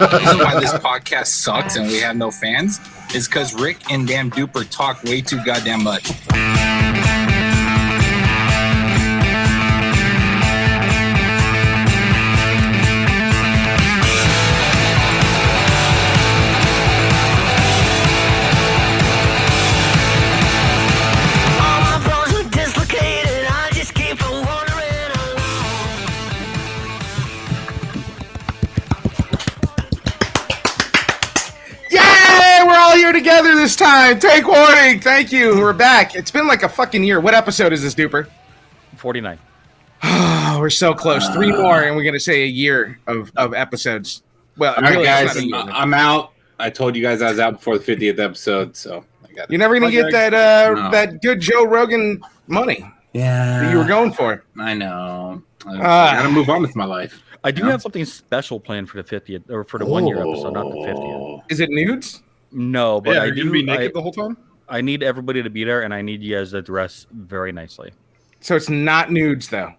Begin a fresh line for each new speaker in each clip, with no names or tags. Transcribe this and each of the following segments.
The reason why this podcast sucks and we have no fans is because Rick and damn Duper talk way too goddamn much.
Together this time. Take warning. Thank you. We're back. It's been like a fucking year. What episode is this, Duper?
49.
We're so close. 3 more, and we're gonna say a year of episodes. Well,
all right, guys, I'm out. I told you guys I was out before the 50th episode, so I got.
You're never gonna get that that good Joe Rogan money.
Yeah,
that you were going for.
I know. I gotta move on with my life.
I do have something special planned for the 50th or for the 1 year episode, not the 50th.
Is it nudes?
No, but
are you gonna be naked the whole time?
I need everybody to be there, and I need you guys to dress very nicely.
So it's not nudes, though.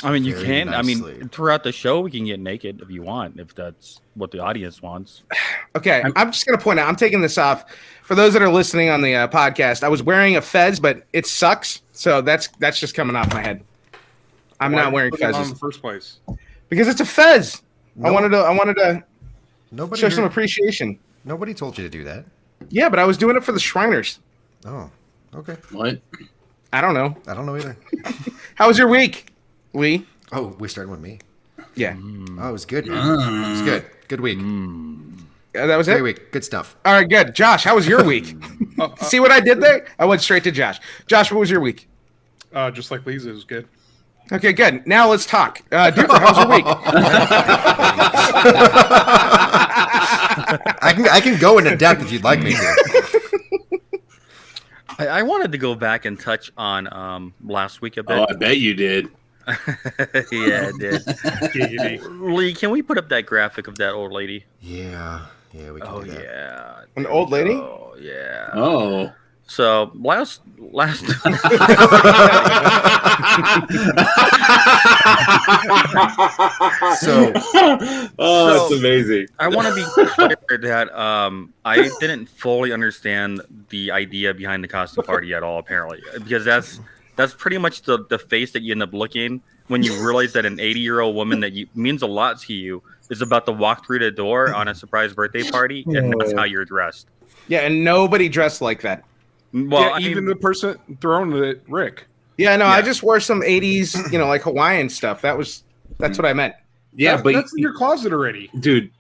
I mean, you can. Nicely. I mean, throughout the show, we can get naked if you want, if that's what the audience wants.
Okay, I'm just gonna point out. I'm taking this off for those that are listening on the podcast. I was wearing a fez, but it sucks. So that's just coming off my head. I'm not wearing fezzes
in the first place
because it's a fez.
No.
I wanted to show some appreciation.
Nobody told you to do that.
Yeah, but I was doing it for the Shriners.
Oh, okay.
What?
I don't know.
I don't know either.
How was your week, Lee?
Oh, we're starting with me.
Yeah.
Oh, it was good, man. It was good. Good week.
That was
Great
it?
week. Good stuff.
All right, good. Josh, how was your week? See what I did there? I went straight to Josh. Josh, what was your week?
Just like Lee's, it was good.
Okay, good. Now let's talk. Duper, how was your week?
I can go into depth if you'd like me to.
I wanted to go back and touch on last week a bit.
Oh, I bet you did.
Yeah, I did. Lee, can we put up that graphic of that old lady?
Yeah, we can do that.
Yeah.
An old lady?
Oh, yeah.
Oh.
So last
It's amazing.
I want to be clear that I didn't fully understand the idea behind the costume party at all, apparently, because that's pretty much the face that you end up looking when you realize that an 80-year-old woman that means a lot to you is about to walk through the door on a surprise birthday party, and that's how you're dressed.
Yeah, and nobody dressed like that.
Well, even the person throwing it, Rick.
Yeah, no, I just wore some 80s, like Hawaiian stuff. That's what I meant.
Yeah, but
that's in your closet already,
dude.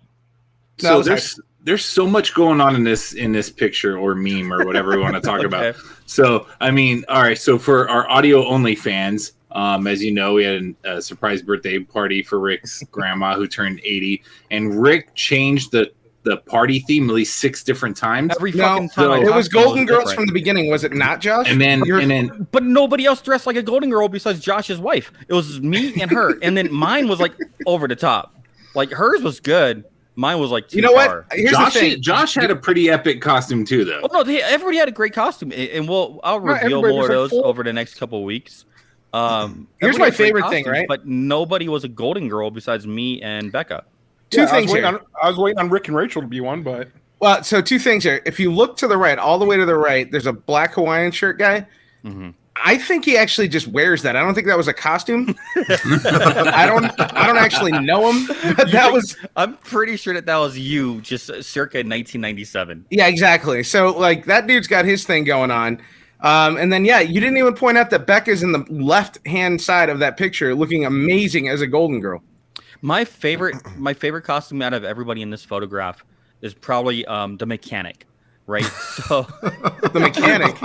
So there's so much going on in this picture or meme or whatever we want to talk about. So I mean, all right. So for our audio only fans, as you know, we had a surprise birthday party for Rick's grandma who turned 80, and Rick changed the party theme at least 6 different times.
Every fucking time.
It was Golden Girls from the beginning, was it not, Josh?
And then,
but nobody else dressed like a Golden Girl besides Josh's wife. It was me and her, and then mine was like over the top. Like hers was good. Mine was like too far.
What? Here's the thing.
Josh had a pretty epic costume too, though.
Oh, no, everybody had a great costume, and I'll reveal more of those over the next couple of weeks.
Here's my favorite thing, right?
But nobody was a Golden Girl besides me and Becca.
Two things here.
I was waiting on Rick and Rachel to be one, but
so 2 things here. If you look to the right, all the way to the right, there's a black Hawaiian shirt guy. Mm-hmm. I think he actually just wears that. I don't think that was a costume. I don't actually know him. But
I'm pretty sure that was you, just circa 1997.
Yeah, exactly. So like that dude's got his thing going on. And then you didn't even point out that Becca's in the left hand side of that picture, looking amazing as a Golden Girl.
My favorite costume out of everybody in this photograph is probably the mechanic, right? So
the mechanic.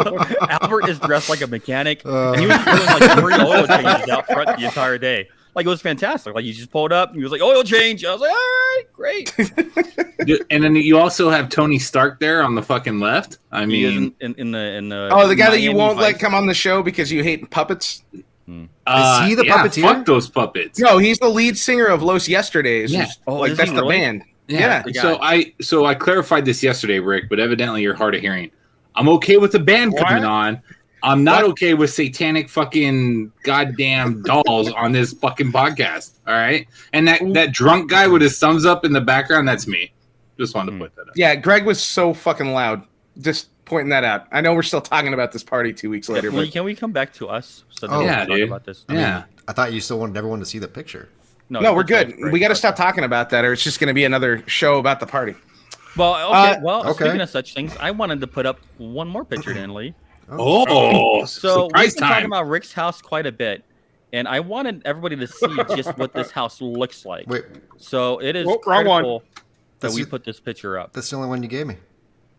Albert is dressed like a mechanic, and he was doing like 3 oil changes out front the entire day. Like it was fantastic. Like he just pulled up and he was like, oil change. I was like, all right, great.
And then you also have Tony Stark there on the fucking left. I mean,
in the guy that you won't let come on the show because you hate puppets.
Is he the puppeteer?
Fuck those puppets.
No, he's the lead singer of Los Yesterdays.
Yeah.
That's the band. Yeah.
So I clarified this yesterday, Rick, but evidently you're hard of hearing. I'm okay with the band coming on. I'm not okay with satanic fucking goddamn dolls on this fucking podcast. All right, and that drunk guy with his thumbs up in the background, that's me. Just wanted to point that out.
Yeah, Greg was so fucking loud. Just pointing that out. I know we're still talking about this party 2 weeks later.
Well,
But
can we come back to us? So
Oh,
we
yeah,
can talk
dude.
about this.
Yeah.
I thought you still wanted everyone to see the picture.
no, we're good.
great.
We got to stop talking about that, or it's just going to be another show about the party.
Well, okay.
okay.
Speaking of such things, I wanted to put up one more picture, Dan Lee.
Oh,
So
surprise
we've been talking
time!
about Rick's house quite a bit, and I wanted everybody to see just what this house looks like.
Wait,
So it is
Oh, wrong one.
critical that
That's
we
you-
put this picture up.
that's the only one you gave me.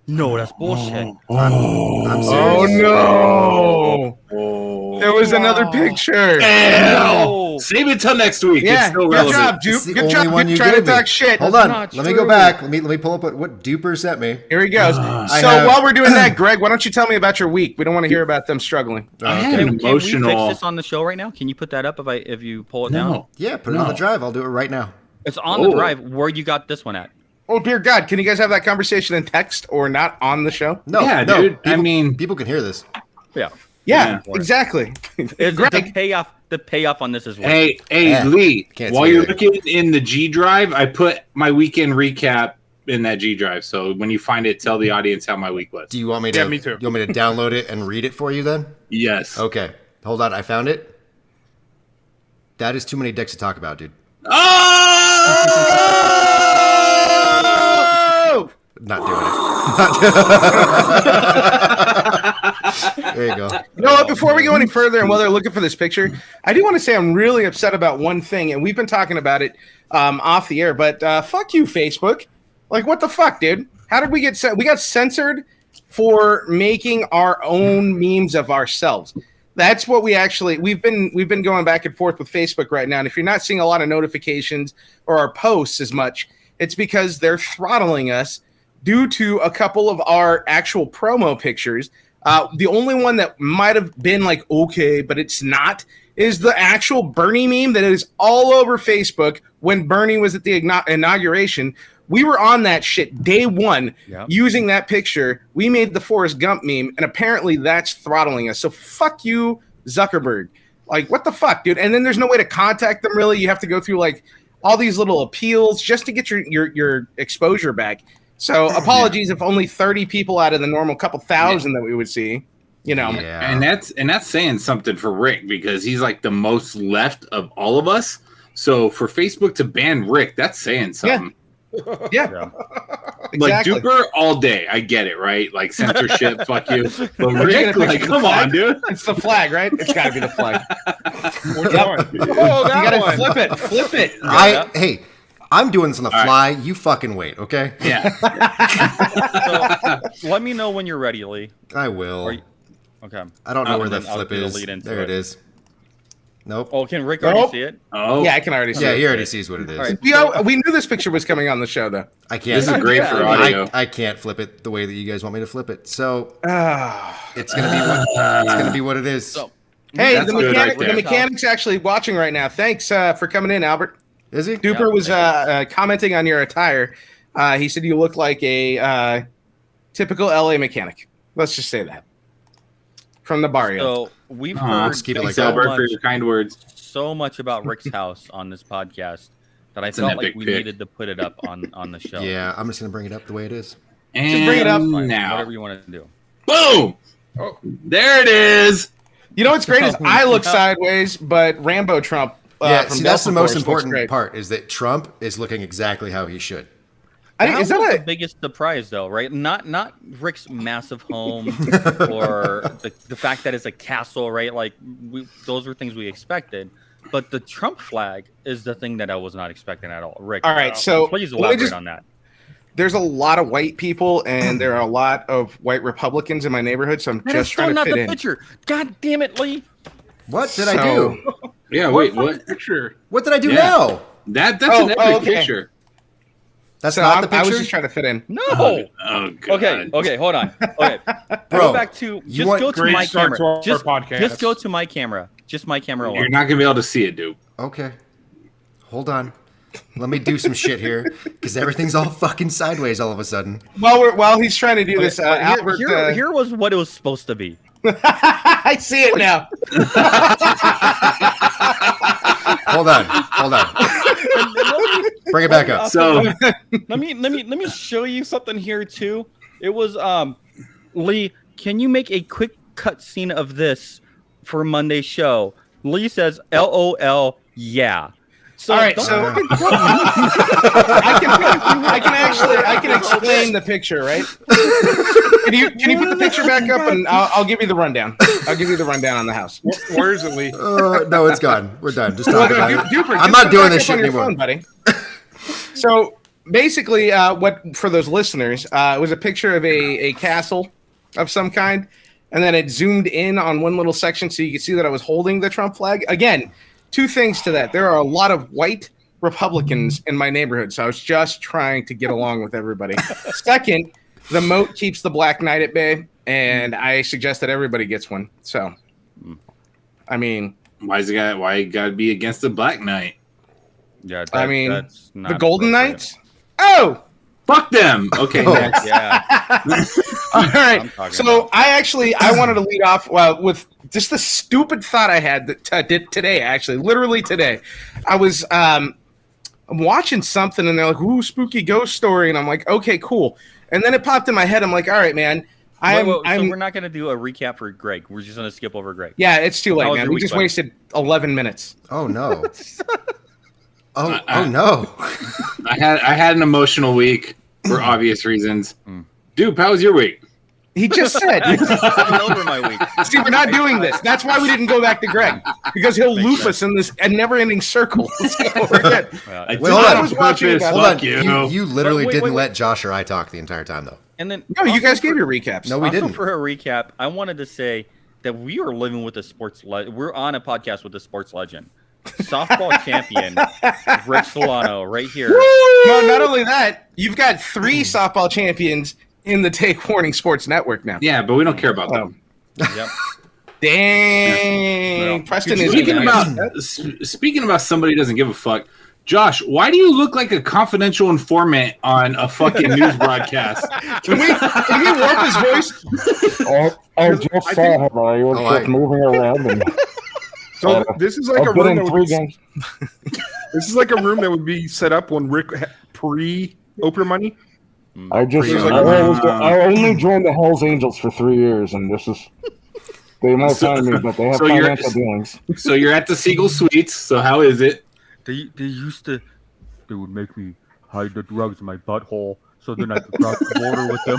No, that's bullshit.
I'm serious.
Oh no! There was another picture.
No.
Save it till next week.
Yeah,
It's still
good
relevant.
job,
It's
Dupe.
the
Good
only
job.
one
Good
you
trying to
gave me.
talk shit.
Hold
That's
on.
not
Let me
true.
go back. Let me pull up what Duper sent me.
Here he goes.
I
So
have-
while we're doing that, Greg, why don't you tell me about your week? We don't want to hear about them struggling.
I had
Can
an
we fix
emotional.
this on the show right now? Can you put that up if you pull it down?
No.
Yeah, put it on the drive. I'll do it right now.
It's on the drive. Where you got this one at?
Oh dear God! Can you guys have that conversation in text or not on the show?
No,
Yeah,
no,
dude. I
people-
mean-
people can hear this.
Yeah.
Yeah,
Yeah.
exactly.
It's
Greg,
the payoff on this is what?
Hey,
Yeah.
Lee.
Can't
While
see
you're
it.
looking in the G drive, I put my weekend recap in that G drive. So when you find it, tell the audience how my week was.
Do you want me to?
Yeah, me too.
You want me to download it and read it for you then?
Yes.
Okay, hold on. I found it. That is too many dicks to talk about, dude.
Oh!
Not doing it. There you go.
you know what? Before we go any further and while they're looking for this picture, I do want to say I'm really upset about one thing, and we've been talking about it off the air. But fuck you, Facebook. Like, what the fuck, dude? How did we get? We got censored for making our own memes of ourselves. That's what we've been going back and forth with Facebook right now. And if you're not seeing a lot of notifications or our posts as much, it's because they're throttling us due to a couple of our actual promo pictures. The only one that might have been like okay, but it's not, is the actual Bernie meme that is all over Facebook when Bernie was at the inauguration. We were on that shit day one using that picture. We made the Forrest Gump meme, and apparently that's throttling us. So fuck you, Zuckerberg. Like, what the fuck, dude? And then there's no way to contact them, really. You have to go through, like, all these little appeals just to get your exposure back. So apologies if only 30 people out of the normal couple thousand that we would see, you know.
Yeah.
And that's saying something for Rick because he's like the most left of all of us. So for Facebook to ban Rick, that's saying something.
Yeah.
Like
Exactly.
Duper all day. I get it, right? Like censorship, fuck you. But
Are you
Rick,
gonna
like,
pick
come
the flag?
on, dude.
It's the flag, right? It's got to be the flag.
Which one?
Oh,
that
you got to
one.
flip it.
Hey, I'm doing this on the fly. You fucking wait, okay?
Yeah.
So, let me know when you're ready, Lee.
I will.
Okay.
I don't know where the
then I'll
flip
do the
is.
lead into
There it
it.
is. Nope.
Oh, can Rick already
Nope.
see it?
Oh,
Yeah, I can already see
Yeah,
it.
he already sees what it is.
All right.
We knew this picture was coming on the show, though.
I can't.
This is great for audio.
I can't flip it the way that you guys want me to flip it. So
Ah.
it's gonna be what it is.
So,
Hey,
That's
the
good right there.
mechanic's actually watching right now. Thanks for coming in, Albert.
Is he?
Duper was commenting on your attire. He said you look like a typical LA mechanic. Let's just say that. From the barrio.
So we've
Aw,
heard
just keep it
Thanks,
like that.
Albert, for your kind words.
so much about Rick's house on this podcast that I
It's an
felt like
epic
we
pick.
needed to put it up on the show.
Yeah, I'm just gonna bring it up the way it is.
And
bring it up.
Fine,
now.
whatever you want to do.
Boom!
Oh.
There it is.
You know what's great is I look sideways, but Rambo Trump.
Yeah,
from
see, that's the
Delta
most
Force looks
important
great.
part is that Trump is looking exactly how he should.
That
Is
was
that
the
a
biggest surprise, though, right? Not Rick's massive home or the fact that it's a castle, right? Like those were things we expected, but the Trump flag is the thing that I was not expecting at all. Rick,
All right, so
please
let me
elaborate
just-
on that.
there's a lot of white people and there are a lot of white Republicans in my neighborhood, so I'm
That is
just
still
trying to
not
fit
the
in.
picture. God damn it, Lee!
What did I
So-
do?
Yeah, wait, what?
Picture.
What did I do
Yeah.
now?
That's
Oh,
an epic
okay.
picture.
That's
So
not the
I was
picture.
just trying to fit in.
No.
Oh, God.
Okay, hold on. Okay,
Bro,
go back to
you
just
want
go to
great
my
start
camera.
to our
Just
podcast.
go to my camera. Just my camera
You're
alone.
not gonna be able to see it, dude.
Okay, hold on. Let me do some shit here because everything's all fucking sideways all of a sudden.
While he's trying to do this,
But
Albert.
here was what it was supposed to be.
I see it now.
Hold on. Bring it back up.
So
let me show you something here too. It was Lee. Can you make a quick cut scene of this for Monday's show? Lee says, "LOL, yeah." So,
all right, so I can explain the picture, right? Can you put the picture back up, and I'll give you the rundown. I'll give you the rundown on the house.
Where is it, Lee?
No, it's gone. We're done. Just talk about it.
Duper,
I'm not doing this shit anymore,
phone, buddy. So basically, what for those listeners, it was a picture of a castle of some kind, and then it zoomed in on one little section so you could see that I was holding the Trump flag. Again, two things to that. There are a lot of white Republicans in my neighborhood, so I was just trying to get along with everybody. Second, the moat keeps the Black Knight at bay, and I suggest that everybody gets one. So, I mean,
why you gotta be against the Black Knight?
Yeah,
that's not the Golden Knights. Oh,
fuck them. Okay, next.
Yeah.
All right. So I wanted to lead off with just the stupid thought I had that did today. Actually, literally today, I was I'm watching something and they're like, "Ooh, spooky ghost story," and I'm like, "Okay, cool." And then it popped in my head. I'm like, "All right, man."
So we're not going to do a recap for Greg. We're just going to skip over Greg.
Yeah, it's too late, man. We just wasted 11 minutes.
Oh no. Oh no.
I had an emotional week for obvious reasons. Dude, how was your week?
He just said.
Over my week.
See, we're not doing this. That's why we didn't go back to Greg, because he'll loop us in this never-ending circle. So we're good.
I was
watching.
Hold on. You literally didn't let Josh or I talk the entire time, though.
And then
no, you guys gave your recaps.
No, we didn't.
For a recap, I wanted to say that we are living with a sports. We're on a podcast with a sports legend, softball champion Rick Solano, right here.
No, not only that, you've got 3 softball champions in the Take Warning Sports Network now.
Yeah, but we don't care about them.
Yep.
Dang, Preston is
speaking about somebody who doesn't give a fuck. Josh, why do you look like a confidential informant on a fucking news broadcast?
Can we warp his voice?
I just saw him. I was just moving around. And,
so this is like a room. This is like a room that would be set up when Rick pre-Oprah money.
I only joined the Hells Angels for 3 years, and this is they might find me, but they have financial dealings.
So you're at the Siegel Suites. So how is it?
They would make me hide the drugs in my butthole so then I could cross the border with them.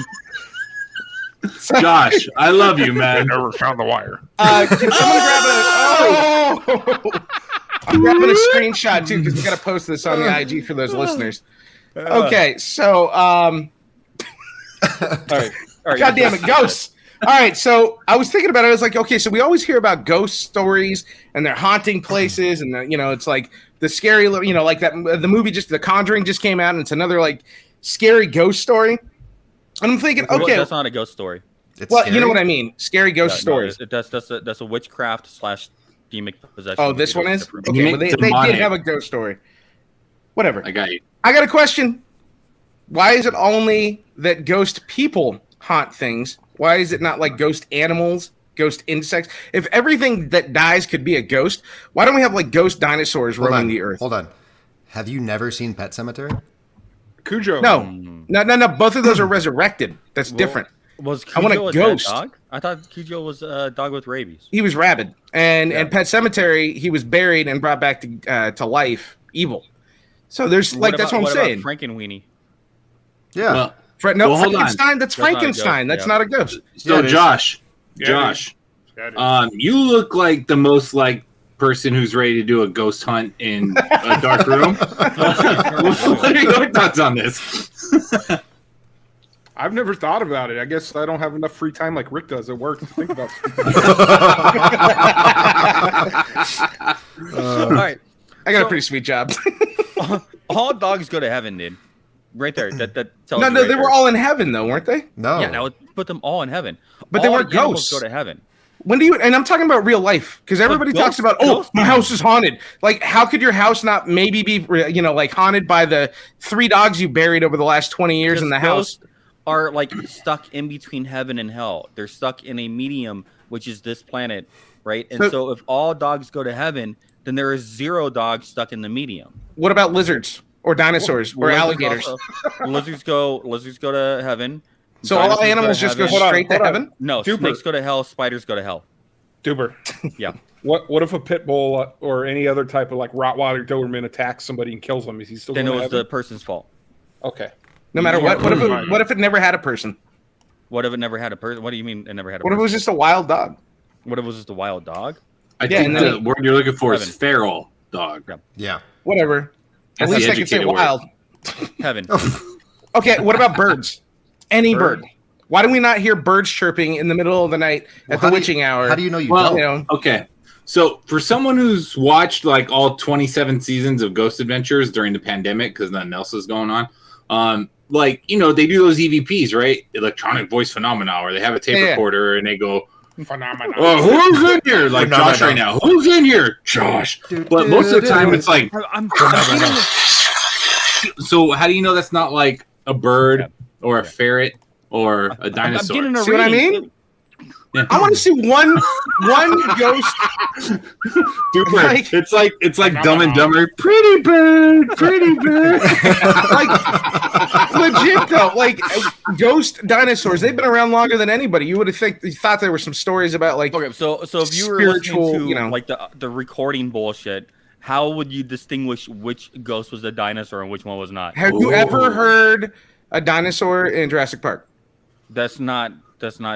Josh, I love you, man.
Never found the wire.
Can someone grab I'm grabbing a screenshot too because we got to post this on the IG for those listeners. Okay, so all right. God damn it, ghosts. All right, so I was thinking about it. I was like, okay, so we always hear about ghost stories and they're haunting places, and it's like the scary, like that the movie The Conjuring just came out, and it's another like scary ghost story. And I'm thinking, okay,
that's not a ghost story.
Scary?
You know what I mean, scary ghost stories.
That's a witchcraft / demonic possession.
Oh, this one is okay. Well, they did have a ghost story. Whatever.
I got you.
I got a question. Why is it only that ghost people haunt things? Why is it not like ghost animals, ghost insects? If everything that dies could be a ghost, why don't we have like ghost dinosaurs roaming the earth?
Hold on. Have you never seen Pet Sematary?
Cujo.
No. Both of those are resurrected. That's different.
Was Cujo
I want a ghost.
Dog? I thought Cujo was a dog with rabies.
He was rabid, and Pet Sematary, he was buried and brought back to life, evil. So there's that's what I'm saying.
Frankenweenie.
Yeah.
Well,
Frankenstein. That's Frankenstein. That's not a ghost.
So Josh, you look like the most like person who's ready to do a ghost hunt in a dark room. What are your thoughts on this?
I've never thought about it. I guess I don't have enough free time like Rick does at work to think about.
All right,
I got a pretty sweet job.
All dogs go to heaven, dude. Right there. That tells
no,
you right
they were all in heaven though, weren't they?
No.
Yeah, now put them all in heaven.
But
all
they weren't ghosts.
Go to heaven.
When do you? And I'm talking about real life because everybody talks about, my house is haunted. Like, how could your house not maybe be, like haunted by the 3 dogs you buried over the last 20 years in the house?
Are like stuck in between heaven and hell. They're stuck in a medium which is this planet, right? And so if all dogs go to heaven, then there is 0 dogs stuck in the medium.
What about lizards or dinosaurs or alligators?
Lizards go to heaven.
So all animals just go straight to heaven?
No, snakes go to hell, spiders go to hell.
Duber.
Yeah.
What if a pit bull or any other type of like Rottweiler Doberman attacks somebody and kills them? Is he still
then
going
it was the person's fault.
Okay.
No matter what. What if it never had a person?
What if it never had a person? What do you mean it never had a
What
person?
if it was just a wild dog?
What if it was just a wild dog?
I think the word you're looking for is feral dog.
Yeah.
Whatever. At least I can say wild.
Heaven.
Okay, what about birds? Any bird. Why do we not hear birds chirping in the middle of the night at the witching hour?
How do you know you don't?
Okay. So for someone who's watched like all 27 seasons of Ghost Adventures during the pandemic because nothing else is going on, like, you know, they do those EVPs, right? Electronic voice phenomena, where they have a tape recorder and they go,
Phenomena.
"Oh, who's in here?" Like Josh right now. Who's in here? Josh. But most of the time it's like, so how do you know that's not like a bird or a ferret or a dinosaur?
I'm getting see what I mean? Yeah. I want to see one ghost.
Dude, it's like Dumb and Dumber. Pretty bird.
Like legit though, like ghost dinosaurs. They've been around longer than anybody. You would have thought there were some stories about like.
Okay, so if you were listening to like the recording bullshit, how would you distinguish which ghost was a dinosaur and which one was not?
Have you ever heard a dinosaur in Jurassic Park?
That's not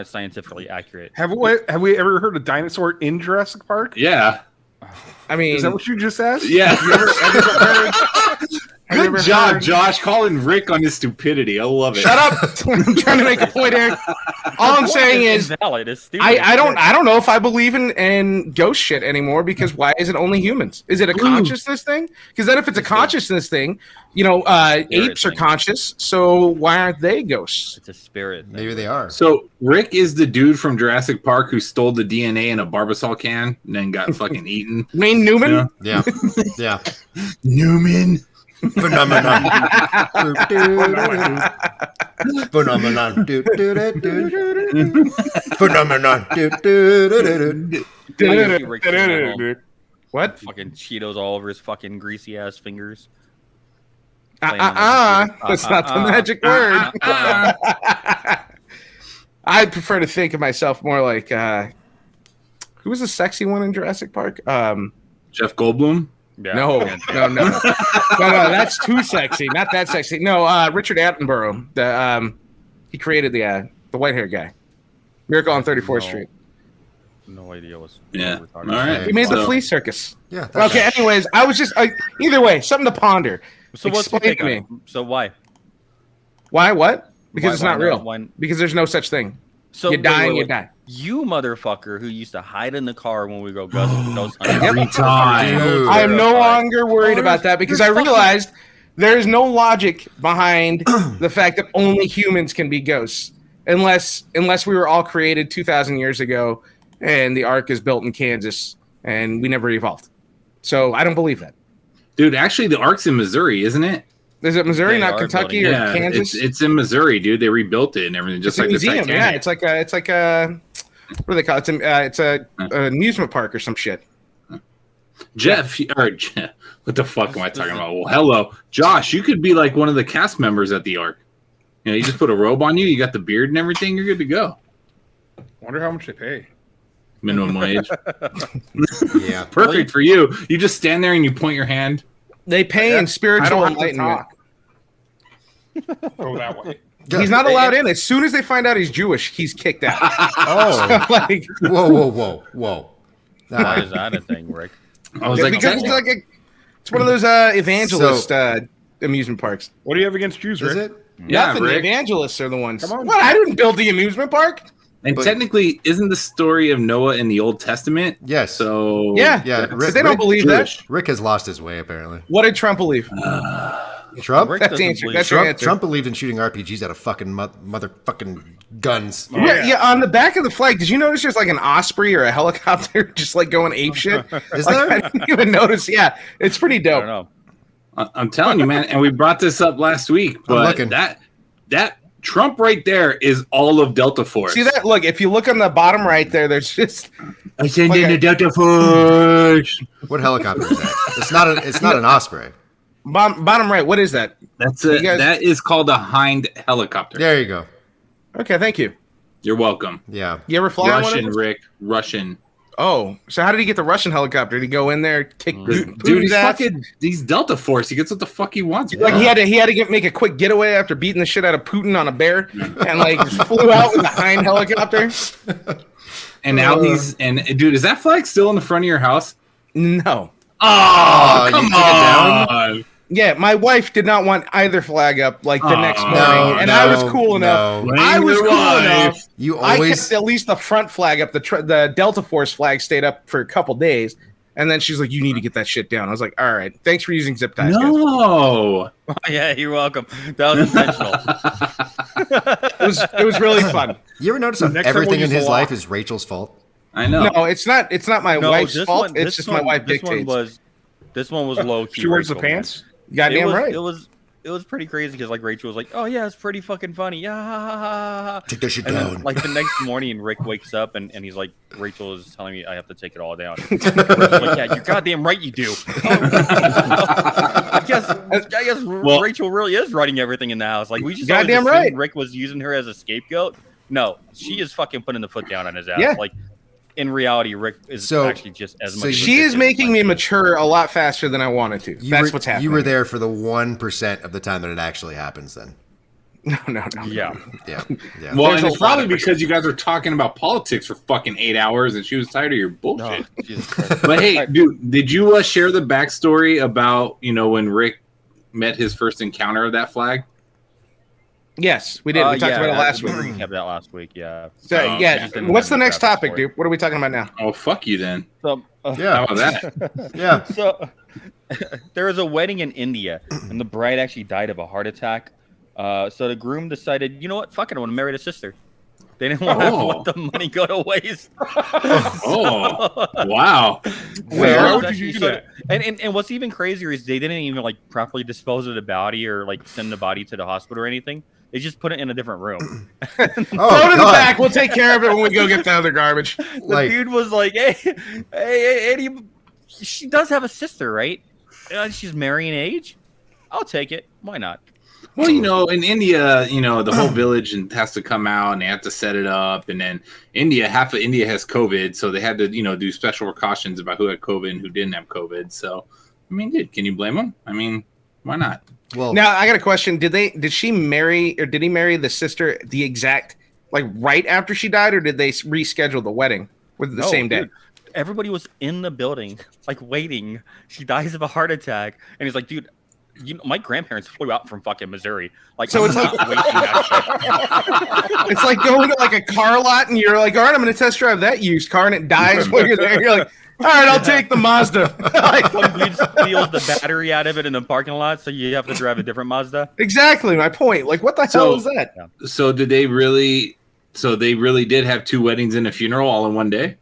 scientifically accurate.
Have we ever heard a dinosaur in Jurassic Park?
Yeah.
I mean,
is that what you just asked?
Yeah.
Have you ever
Good job,
heard...
Josh, calling Rick on his stupidity. I love it.
Shut up! I'm trying to make a point here. All I'm saying is,
invalid. It's stupid.
I don't know if I believe in ghost shit anymore because why is it only humans? Is it a consciousness thing? Because then if it's a consciousness thing, you know, apes are conscious, so why aren't they ghosts?
It's a spirit thing.
Maybe they are.
So Rick is the dude from Jurassic Park who stole the DNA in a Barbasol can and then got fucking eaten.
Wayne Newman?
Yeah.
Newman.
Phenomenon. Phenomenon. Phenomenon.
What?
Fucking Cheetos all over his fucking greasy ass fingers.
That's not the magic word. I prefer to think of myself more like who was the sexy one in Jurassic Park?
Jeff Goldblum.
Yeah.
No, that's too sexy. Not that sexy. No, Richard Attenborough. He created the white hair guy. Miracle on 34th Street.
No idea what's.
Yeah.
All
right.
He made the flea circus.
Yeah.
Okay. Anyways, I was just either way, something to ponder.
So what's the
Explain
take
to me.
So why?
Why? What? Because
Why-
it's not
why
real.
not? Why-
Because there's no such thing.
So
You die and you die.
You motherfucker who used to hide in the car when we go ghost hunting.
Every time.
Dude.
I am no longer worried about that because I realized there is no logic behind the fact that only humans can be ghosts, unless we were all created 2,000 years ago, and the Ark is built in Kansas, and we never evolved. So I don't believe that.
Dude, actually, the Ark's in Missouri, isn't it?
Is it Missouri,
They
not
are
Kentucky
building
or Kansas?
It's in Missouri, dude. They rebuilt it and everything, just
It's a
like
museum.
the
Yeah,
Titanic.
it's like a what do they call it? It's a amusement park or some shit.
Jeff, what the fuck am I talking about? Well, hello, Josh. You could be like one of the cast members at the Ark. You know, you just put a robe on you, you got the beard and everything, you're good to go.
Wonder how much they pay.
Minimum wage.
Yeah.
Perfect for you. You just stand there and you point your hand.
They pay in
I
spiritual
don't have to
enlightenment.
talk. Go that way.
He's not allowed in. As soon as they find out he's Jewish, he's kicked out.
Oh.
Like,
Whoa.
Why is that a thing, Rick?
I was like,
because it's one of those evangelist amusement parks.
What do you have against Jews, Rick?
Is it?
yeah,
Nothing. The
Rick.
evangelists are the ones.
Come on.
What? I didn't build the amusement park.
And
But-
technically, isn't the story of Noah in the Old Testament?
Yes.
So
Yeah.
Yeah.
But they don't believe that.
Rick has lost his way, apparently.
What did Trump believe?
Trump?
Rick
That's
doesn't
the answer.
believe-
That's your
Trump,
answer.
Trump believed in shooting RPGs out of fucking motherfucking guns.
Oh,
Yeah, on the back of the flag, did you notice there's like an osprey or a helicopter just like going ape shit?
Is
Like,
there?
I didn't even notice. Yeah, it's pretty
I
dope.
don't know.
I'm telling you, man. And we brought this up last week, but
looking.
that Trump right there is all of Delta Force.
See that? Look, if you look on the bottom right there, there's just.
I send in the Delta Force.
What helicopter is that? It's not an Osprey.
Bottom right. What is that?
That is called a Hind helicopter.
There you go.
Okay, thank you.
You're welcome.
Yeah.
You ever fly on one
Russian,
of those?
Rick. Russian.
Oh, so how did he get the Russian helicopter? Did he go in there, kick
Dude, he's Delta Force. He gets what the fuck he wants.
Like he had to make a quick getaway after beating the shit out of Putin on a bear, and like flew out with a Hind helicopter.
And now dude, is that flag still in the front of your house?
No.
Oh, come
you took it down?
on.
Yeah, my wife did not want either flag up like the next morning, and I was cool enough. I was cool enough. I kept at least the front flag up. The Delta Force flag stayed up for a couple days, and then she's like, "You need to get that shit down." I was like, "All right, thanks for using zip ties."
No.
Yeah, you're welcome. That was intentional.
It was really fun.
You ever notice that everything in his life is Rachel's fault?
I know.
No, it's not. It's not my wife's fault. It's just my wife dictates.
This one was low key.
She wears the pants.
Goddamn right.
It was pretty crazy because like Rachel was like, "Oh yeah, it's pretty fucking funny." Yeah.
Take that shit
down.
down.
Like the next morning, Rick wakes up and he's like, "Rachel is telling me I have to take it all down." Rachel's like, "Yeah, you're goddamn right, you do." I guess Rachel really is running everything in the house. Like we just
goddamn right.
Rick was using her as a scapegoat. No, she is fucking putting the foot down on his ass.
Yeah.
Like in reality, Rick is actually just as much.
She is making me mature a lot faster than I wanted to. That's what's happening.
You were there for the 1% of the time that it actually happens. Then.
No.
Yeah.
Well, and it's probably because you guys were talking about politics for fucking 8 hours, and she was tired of your bullshit. But hey, dude, did you share the backstory about when Rick met his first encounter of that flag?
Yes, we did. We talked about it last week.
We kept that last week. Yeah.
So, what's the next topic, dude? What are we talking about now?
Oh, fuck you then.
So,
how about that?
Yeah.
So there was a wedding in India, and the bride actually died of a heart attack. So the groom decided, you know what? Fuck it, I want to marry the sister. They didn't want to let the money go to waste.
Wow.
Where would you do that?
And what's even crazier is they didn't even like properly dispose of the body or like send the body to the hospital or anything. They just put it in a different room.
Throw it in the back. We'll take care of it when we go get the other garbage.
The dude was like, hey, Eddie, she does have a sister, right? She's marrying age. I'll take it. Why not?
Well, in India, the whole village has to come out and they have to set it up. And then half of India has COVID. So they had to, do special precautions about who had COVID and who didn't have COVID. So, I mean, dude, can you blame them? I mean, why not?
Well,
now I got a question. Did she marry or did he marry the sister the exact right after she died, or did they reschedule the wedding with the same day?
Dude, everybody was in the building, waiting. She dies of a heart attack, and he's like, dude, my grandparents flew out from fucking Missouri. So it's like
it's like going to a car lot, and you're like, all right, I'm going to test drive that used car, and it dies while you're there. You're like, all right, I'll take the Mazda.
Some dude steals the battery out of it in the parking lot, so you have to drive a different Mazda.
Exactly my point. What the hell is that?
So did they really? So they really did have two weddings and a funeral all in one day?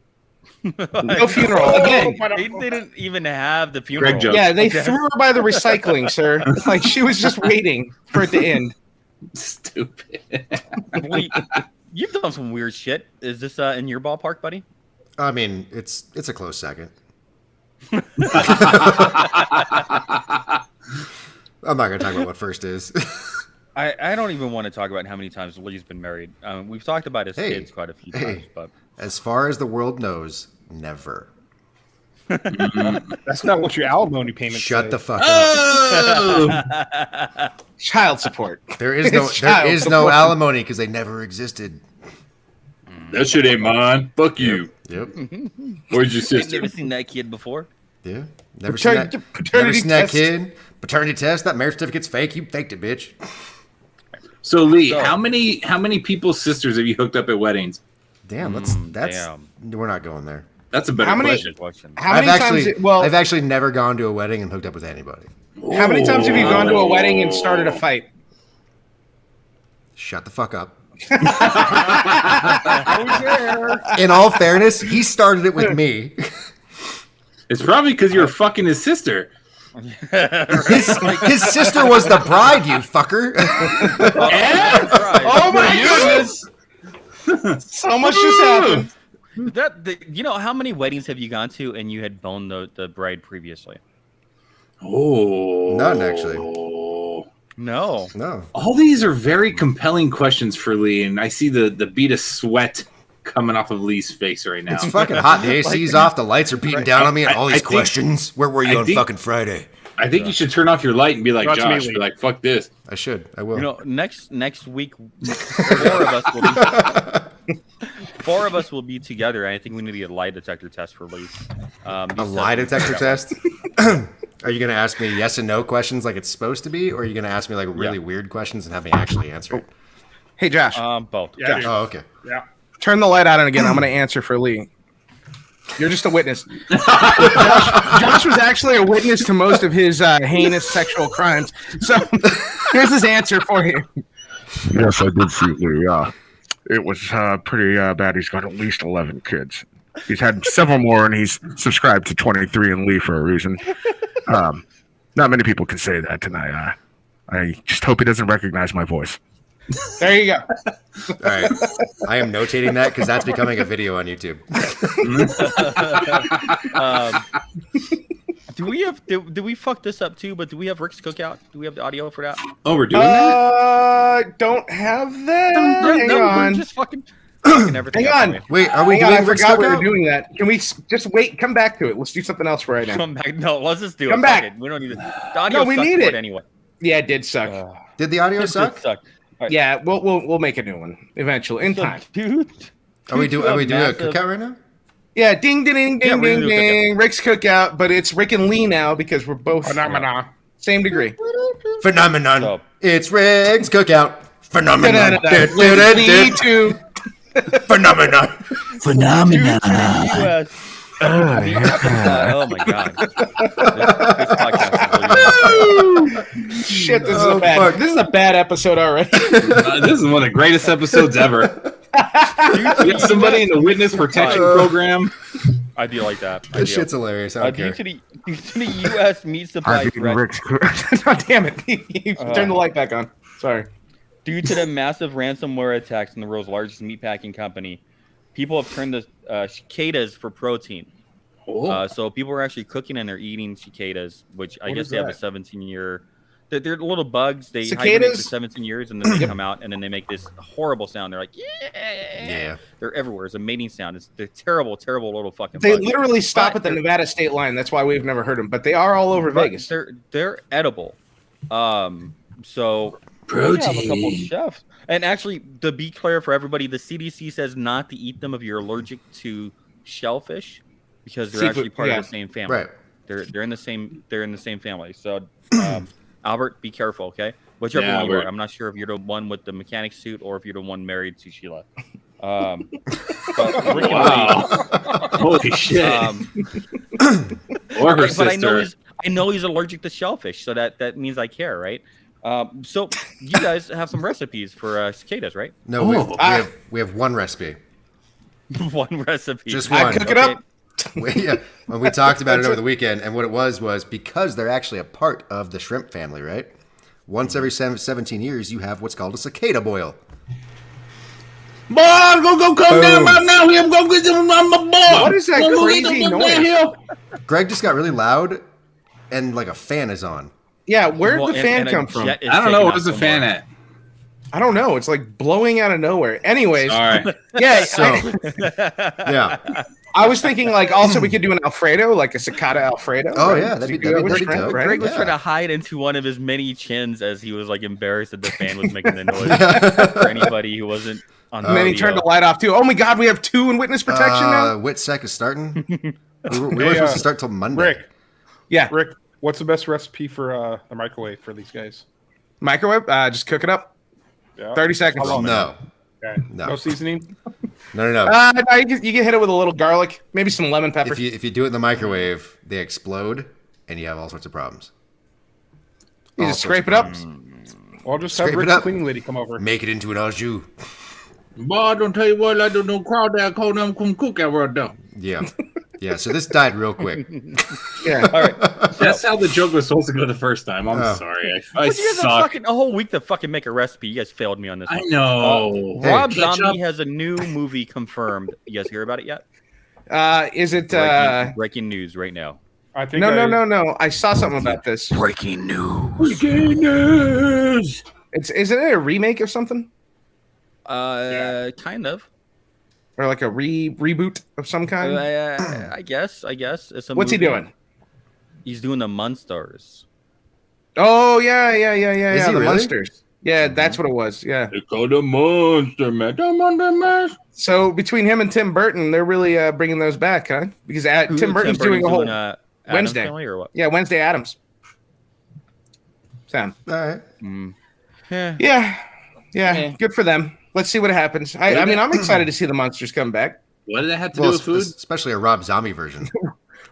No funeral again.
They didn't even have the funeral.
Greg joke.
Yeah, they threw her by the recycling, sir. She was just waiting for it to end.
Stupid.
You've done some weird shit. Is this in your ballpark, buddy?
I mean, it's a close second. I'm not going to talk about what first is.
I don't even want to talk about how many times Lee's been married. We've talked about his kids quite a few times, but
as far as the world knows, never.
That's not what your alimony payment.
Shut the fuck
up. Child support.
There is no alimony because they never existed.
That shit ain't mine. Fuck you.
Yep.
Where's your sister?
You've never seen that kid before?
Yeah. Never seen that kid. Paternity test. That marriage certificate's fake. You faked it, bitch.
So Lee, how many people's sisters have you hooked up at weddings?
Damn, we're not going there.
That's a better question.
I've actually never gone to a wedding and hooked up with anybody.
How many times have you gone to a wedding and started a fight?
Shut the fuck up. In all fairness, he started it with me.
It's probably because you were fucking his sister.
His sister was the bride, you fucker.
Oh my goodness! So much just happened.
How many weddings have you gone to and you had boned the bride previously?
Oh,
none actually.
No.
All these are very compelling questions for Lee, and I see the bead of sweat coming off of Lee's face right now.
It's fucking hot. The AC's off. The lights are beating down on me. And all these questions. Where were you on fucking Friday?
I think you should turn off your light and be like Josh. Be like, fuck this.
I should. I will.
Next week, four of us will be together. I think we need to get a lie detector test for Lee.
A lie detector test? Are you going to ask me yes and no questions like it's supposed to be, or are you going to ask me like really weird questions and have me actually answer it?
Hey, Josh.
Both.
Yeah,
Josh. Oh, okay.
Yeah.
Turn the light on again. I'm going to answer for Lee. You're just a witness. Josh was actually a witness to most of his heinous sexual crimes. So here's his answer for you.
Yes, I did see Lee. It was pretty bad. He's got at least 11 kids. He's had several more, and he's subscribed to 23 and Lee for a reason. Not many people can say that tonight. I just hope he doesn't recognize my voice.
There you go.
All right. I am notating that because that's becoming a video on YouTube.
Do we fuck this up too? But do we have Rick's cookout? Do we have the audio for that?
Oh, we're doing that?
Don't have that. Hang
We're
on.
just fucking everything.
Hang on.
Wait, are we
Hang on,
doing
I
Rick's
forgot we were
cookout?
doing that. Can we just wait? Come back to it. Let's do something else for right now.
Come back. No, let's just do it.
Come
Fuck
back.
it. We don't need it. The audio
we
sucked
need
for
it.
anyway.
Yeah, it did suck.
Did the audio
It
suck?
did suck. Right.
Yeah, we'll make a new one eventually in time.
Dude.
Are we doing a cookout right now?
Yeah, ding ding ding
Yeah,
ding
we're
ding
gonna do a
ding. Rick's cookout, but it's Rick and Lee now because we're both same degree.
Phenomenon.
So-
It's Rick's cookout. Phenomenon.
Lee too.
Phenomenon.
Phenomenon. Oh my god. This podcast is
Shit, this is a bad episode already.
This is one of the greatest episodes ever. We have somebody in the witness protection program.
I do like that.
This shit's hilarious. I don't care.
Due to the U.S. meat supply threat,
Oh, damn it. You turn the light back on. Sorry.
due to the massive ransomware attacks in the world's largest meatpacking company, people have turned to cicadas for protein. So people are actually cooking and they're eating cicadas, which I guess they have a 17-year. They're little bugs. They hibernate for 17 years and then they come out and then they make this horrible sound. They're like, yeah. They're everywhere. It's a mating sound. They're terrible, terrible little fucking
They
bugs.
literally stop at the Nevada state line. That's why we've never heard them. But they are all over Vegas.
They're edible. So
Protein.
we have a couple of chefs. And actually, to be clear for everybody, the CDC says not to eat them if you're allergic to shellfish because they're actually part of the same family.
Right.
They're in the same family. So Albert, be careful, okay? Whichever one you are. I'm not sure if you're the one with the mechanic suit or if you're the one married to Sheila. But Rick
Holy shit. Or her sister.
But I know he's allergic to shellfish, so that means I care, right? So you guys have some recipes for cicadas, right?
No, we have one recipe.
One recipe.
Just one.
Cook it up.
When we talked about it over the weekend, and what it was because they're actually a part of the shrimp family, right? Once every 17 years, you have what's called a cicada boil.
Boy, I'm gonna go come down right now. I'm gonna get them on my boy.
What is that crazy noise?
Greg just got really loud, and like a fan is on.
Yeah, where'd the fan come from?
I don't know. Where's the fan at?
I don't know. It's like blowing out of nowhere. Anyways,
All right.
yeah.
Yeah.
I was thinking like also we could do an Alfredo, like a cicada Alfredo.
Oh
right?
yeah, that'd be
With
pretty
shrimp,
dope.
right?
Greg was trying to hide into one of his many chins as he was like embarrassed that the fan was making the noise for anybody who wasn't on the
And then he turned the light off too. Oh my God, we have 2 in witness protection now.
WITSEC is starting. we were supposed to start till Monday.
Rick,
Yeah,
Rick, what's the best recipe for the microwave for these guys?
microwave. Just cook it up.
Yeah.
30 seconds.
How long?
No.
Okay.
No.
No seasoning?
No.
No, you can hit it with a little garlic, maybe some lemon pepper.
If you do it in the microwave, they explode, and you have all sorts of problems.
You just scrape it up.
Well, I'll just
Scrape
have
it
Rick's
up.
cleaning lady come over.
Make it into an au jus.
Boy, I don't tell you what, I don't know crowd that call them come cook out right there.
Yeah. Yeah, so this died real quick.
Yeah.
All right.
That's how the joke was supposed to go the first time. I'm sorry. I
You guys have
suck.
fucking a whole week to fucking make a recipe. You guys failed me on this.
I
one.
know.
Rob
Ketchup.
Zombie has a new movie confirmed. You guys hear about it yet?
Is it
Breaking news right now.
I think
no. I saw something about this.
Breaking news.
Breaking news.
Isn't it a remake of something?
Kind of.
Or like a reboot of some kind?
I guess. It's a
What's
movie.
he doing?
He's doing the Munsters.
Oh, yeah.
Is he
The
really?
Munsters. Yeah, that's what it was. Yeah.
They call the monster man. The monster man.
So between him and Tim Burton, they're really bringing those back, huh? Because Tim Burton's doing a whole
Addams
Wednesday.
Family or what?
Yeah, Wednesday Addams. Sam.
All right.
Yeah. Good for them. Let's see what happens. I mean, I'm excited to see the monsters come back.
What did that have to do with food?
Especially a Rob Zombie version.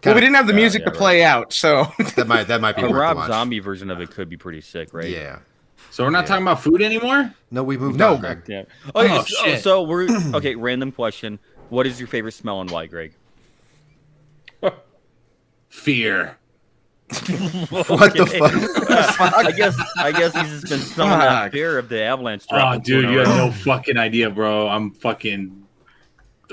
Well, we didn't have the music to play out, so
that might be
A
worth
Rob
to watch.
Zombie version of it could be pretty sick, right?
Yeah.
So we're not talking about food anymore?
No, we moved on, Greg.
Yeah. Okay,
shit.
so we're okay. Random question: what is your favorite smell and why, Greg?
Fear.
What the fuck?
I guess he's just been smelling that fear of the avalanche.
Oh, dude, you have no fucking idea, bro. I'm fucking.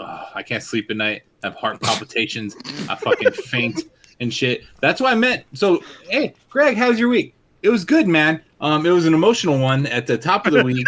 I can't sleep at night. I have heart palpitations. I fucking faint and shit. That's what I meant. So, hey, Greg, how's your week? It was good, man. It was an emotional one at the top of the week.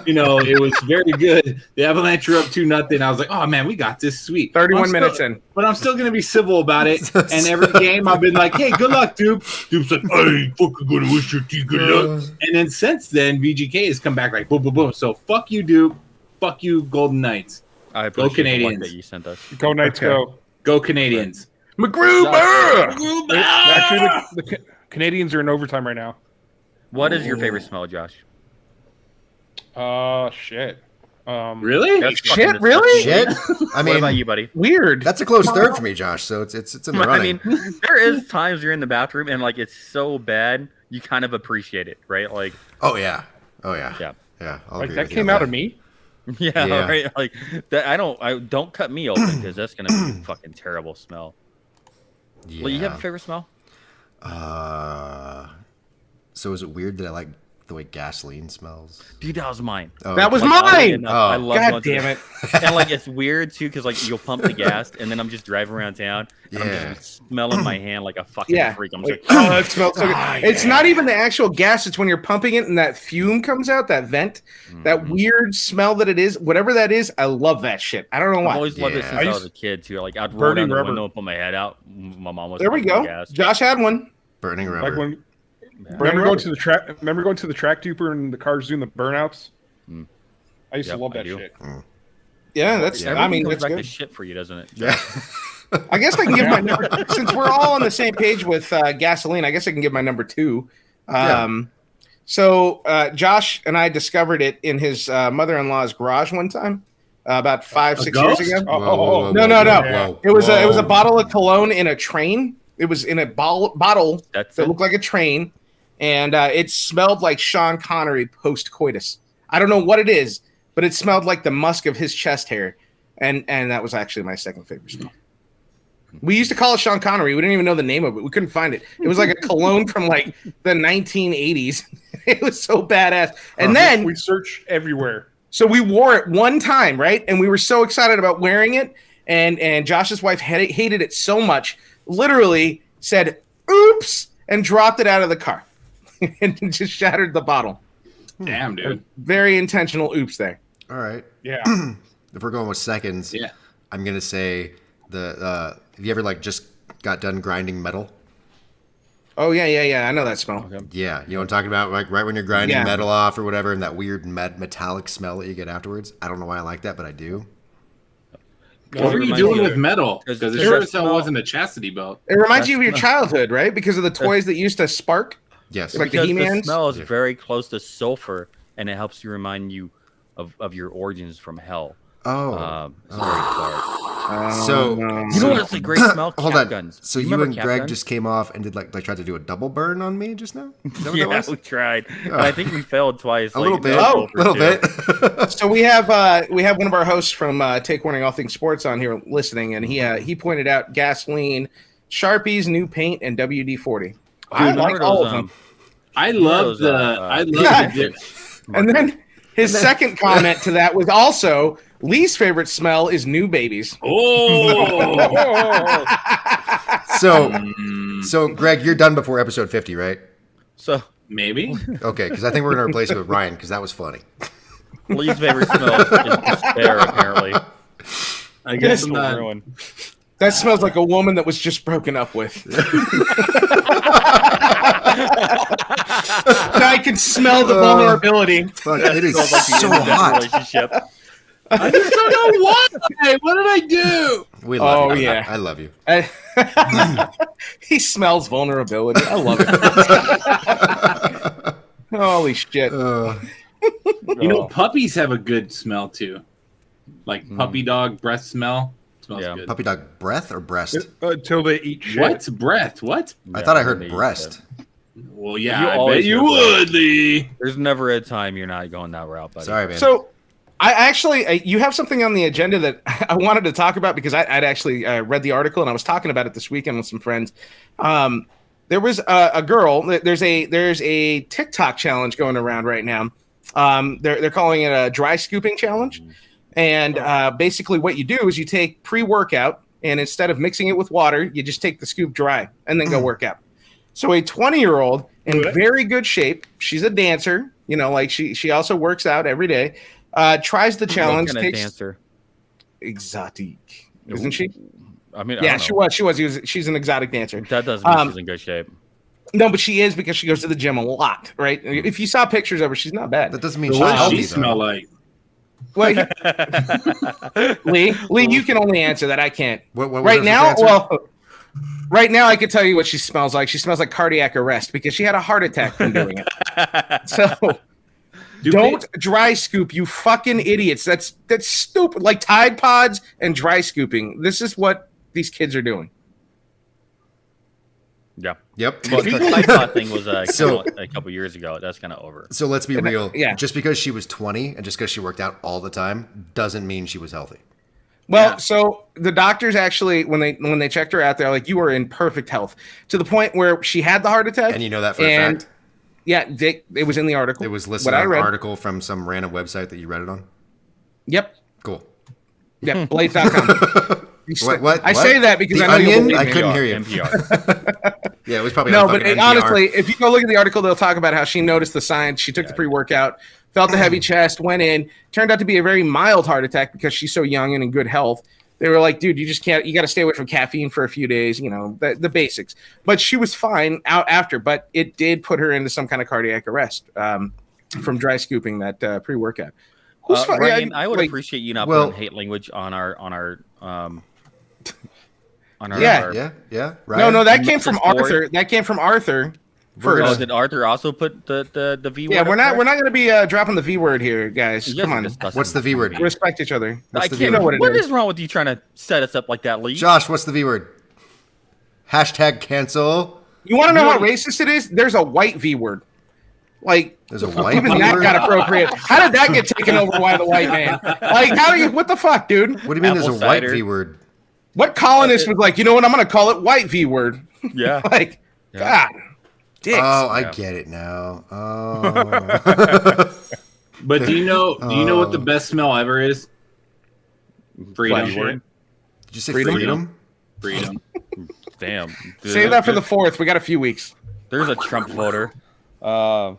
It was very good. The Avalanche were up 2-0. I was like, oh man, we got this. Sweet.
31 minutes in.
But I'm still gonna be civil about it. And every game I've been like, hey, good luck, dude. Dude's like, hey, fucking gonna wish your team good luck. And then since then, VGK has come back like boom, boom, boom. So fuck you, Duke. Fuck you, Golden Knights.
I
Go
appreciate the one
Canadians.
that you sent us.
Go Knights, go.
Go Canadians.
McGruber!
Actually, the Canadians are in overtime right now.
What is your favorite smell, Josh?
Shit.
Really?
That's
Shit,
fucking
really?
Shit.
disgusting.
I
What about
mean,
you, buddy?
Weird.
that's a close third for me, Josh. So it's in the
I
running.
mean, there is times you're in the bathroom and like it's so bad you kind of appreciate it, right? Like,
Oh yeah. I'll
Like
agree
that
with you
came
on
out of me.
yeah, right. Like that. I don't cut me open because that's gonna be a fucking terrible smell.
Yeah.
Well, you have a favorite smell?
So is it weird that I like the way gasoline smells?
Dude, that was mine.
Oh,
That was
Like, oddly
mine.
enough,
Oh.
I love
God
going to
damn
the-
it.
And like it's weird too, because like you'll pump the gas, and then I'm just driving around town, and I'm
Yeah.
just smelling my hand like a fucking
Yeah.
freak. I'm just like,
Oh, it smells so good. It's not even the actual gas. It's when you're pumping it and that fume comes out, that vent, that weird smell that it is. Whatever that is, I love that shit. I don't know
I've
why.
always loved it
Yeah.
since
I
I
used-
was a kid too. Like I'd roll
Burning
down the
rubber.
window and put my head out. My mom was
There we
pumping
go.
gas.
Josh had one.
burning
Like
rubber.
when
Burning
remember
rubber.
going to the track. Remember going to the track duper and the cars doing the burnouts. I used
Yep,
to love
I
that
do.
shit.
Yeah, that's.
Yeah.
I mean,
Everything comes
that's
back to
good.
shit for you, doesn't it?
Yeah.
I guess I can give my number since we're all on the same page with gasoline. I guess I can give my number 2. So Josh and I discovered it in his mother-in-law's garage one time, about 5-6 years
ghost?
ago.
Whoa,
No.
whoa.
It was a bottle of cologne in a train. It was in a bottle
That's
that
it.
looked like a train, and it smelled like Sean Connery post coitus. I don't know what it is, but it smelled like the musk of his chest hair, and that was actually my second favorite smell. We used to call it Sean Connery. We didn't even know the name of it. We couldn't find it. It was like a cologne from like the 1980s. It was so badass. And then
we searched everywhere.
so we wore it one time, right? And we were so excited about wearing it. And Josh's wife hated it so much, literally said, oops, and dropped it out of the car and just shattered the bottle.
Damn, dude.
Very intentional oops there.
All right.
Yeah.
If we're going with seconds,
Yeah.
I'm gonna say have you ever like just got done grinding metal?
Oh, yeah. I know that smell.
Yeah, you know what I'm talking about? Like right when you're grinding
Yeah.
metal off or whatever, and that weird metallic smell that you get afterwards. I don't know why I like that, but I do.
What were you
reminds
doing
me
with
of-
metal?
Because
Because it
there's
sure
a
as hell
smell-
wasn't a chastity belt.
It reminds you of your childhood, right? Because of the toys that used to spark.
Yes.
Like the
Because the
He-Mans?
smell is
Yeah.
very close to sulfur, and it helps you remind you of your origins from hell.
Oh.
It's very dark.
So
you know what's a great smell?
Hold
Cap
on.
guns.
So you and Greg just came off and did like tried to do a double burn on me just now? Is that what
Yeah,
that was?
we tried. But I think we failed twice.
A little bit.
no,
A little bit.
So we have one of our hosts from Take Warning All Things Sports on here listening, and he pointed out gasoline, Sharpies, new paint, and WD-40. I like all of them.
I love the.
And then his second comment to that was also Lee's favorite smell is new babies.
Oh.
So Greg, you're done before episode 50, right?
So
maybe.
Okay, because I think we're gonna replace it with Ryan because that was funny.
Lee's favorite smell is despair, apparently.
I guess I'm not.
That smells like a woman that was just broken up with. I can smell the vulnerability.
Fuck, it is so hot.
Relationship.
I just don't know why. What did I do?
We love you.
Yeah.
I love you.
He smells vulnerability. I love it. Holy shit.
You know, puppies have a good smell too. Like puppy dog breath smell. Smells good.
Puppy dog breath or breast?
Until they eat shit.
What? Breath? What?
I thought I heard breast.
Well, yeah, I bet you would, Lee.
There's never a time you're not going that route, buddy.
Sorry, man.
So, you have something on the agenda that I wanted to talk about because I'd actually read the article and I was talking about it this weekend with some friends. There was a girl. There's a TikTok challenge going around right now. They're calling it a dry scooping challenge. And basically what you do is you take pre-workout and instead of mixing it with water, you just take the scoop dry and then go work out. So a 20-year-old in very good shape, she's a dancer, you know, like she also works out every day, tries the challenge.
What kind of dancer?
Exotic, isn't she?
I mean,
yeah, she was. She's an exotic dancer.
That doesn't mean she's in good shape.
No, but she is because she goes to the gym a lot, right? If you saw pictures of her, she's not bad.
That doesn't mean she's
What does
healthy,
she smell
though.
like?
Like Lee, you can only answer that. I can't.
What
right
was
now,
his answer?
right now, I could tell you what she smells like. She smells like cardiac arrest because she had a heart attack from doing it. So don't dry scoop, you fucking idiots. That's stupid. Like Tide Pods and dry scooping. This is what these kids are doing.
Yeah.
Yep.
Well, the Tide Pod thing was a couple years ago. That's kind of over.
So let's be real.
Yeah.
Just because she was 20 and just because she worked out all the time doesn't mean she was healthy.
Well, so the doctors actually, when they checked her out, they're like, "You are in perfect health," to the point where she had the heart attack.
And you know that for a fact?
Yeah, it was in the article.
It was listed on an article from some random website that you read it on?
Yep.
Cool.
Yep, Blaze.com.
What?
I say that because
the
I know you
Onion?
believe
I
me.
couldn't hear you.
NPR.
Yeah, it was probably
no,
on
but
fucking NPR.
honestly, if you go look at the article, they'll talk about how she noticed the signs. She took the pre-workout, felt the heavy chest, went in. Turned out to be a very mild heart attack because she's so young and in good health. They were like, dude, you just can't. You got to stay away from caffeine for a few days. You know the basics. But she was fine out after. But it did put her into some kind of cardiac arrest from dry scooping that pre-workout.
Ryan, I would appreciate you not putting hate language on our
Yeah.
Right.
No, that came from Arthur. That came from Arthur.
First. Did Arthur also put the V word?
Yeah, we're not going to be dropping the V word here, guys. Come on.
What's the V word?
Respect each other.
What is wrong with you trying to set us up like that, Lee?
Josh, what's the V word? Hashtag cancel.
You want to know how racist it is? There's a white V word. Like,
there's a white
even
V
that
word?
got appropriate. How did that get taken over by the white man? Like, what the fuck, dude?
What do you mean there's a white V word?
What colonist was like, you know what? I'm going to call it white V word.
Yeah.
Like, God. Dicks.
Oh, I get it now. Oh.
But do you know what the best smell ever is? Freedom.
Did you say freedom?
Freedom.
Damn. Dude,
save that for the 4th. We got a few weeks.
There's a Trump voter.
Ryan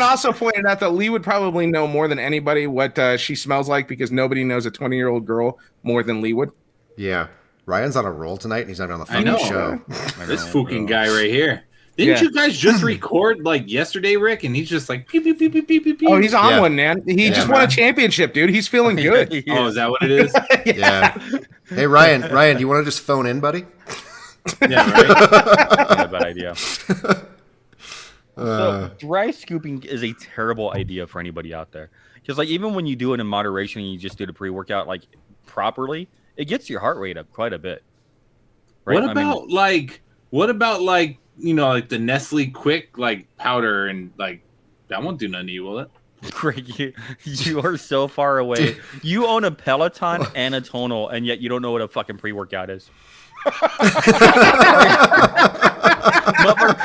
also pointed out that Lee would probably know more than anybody what she smells like because nobody knows a 20-year-old girl more than Lee would.
Yeah. Ryan's on a roll tonight and he's not on the fucking show.
This fucking guy right here. Didn't you guys just record like yesterday, Rick? And he's just like pew pew pew pew pew pew pew.
Oh, he's on one, man. He just won a championship, dude. He's feeling good.
Oh, is that what it is?
Yeah. Hey, Ryan, do you want to just phone in, buddy?
Yeah, right. Not a bad idea. So dry scooping is a terrible idea for anybody out there because, like, even when you do it in moderation and you just do the pre-workout, like properly, it gets your heart rate up quite a bit. Right?
What about like like the Nestle Quick like powder and like that won't do nothing to you, will it?
Greg, you are so far away. You own a Peloton and a Tonal, and yet you don't know what a fucking pre-workout is.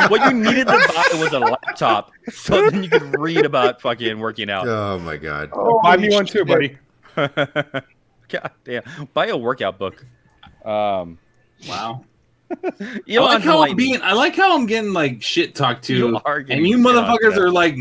What you needed to buy was a laptop, so then you could read about fucking working out.
Oh my god!
Buy me one too, buddy.
God damn! Buy a workout book.
Wow.
Elon's
I like how I'm getting like shit talked to,
You are getting
and you
shit
motherfuckers
talked to.
are like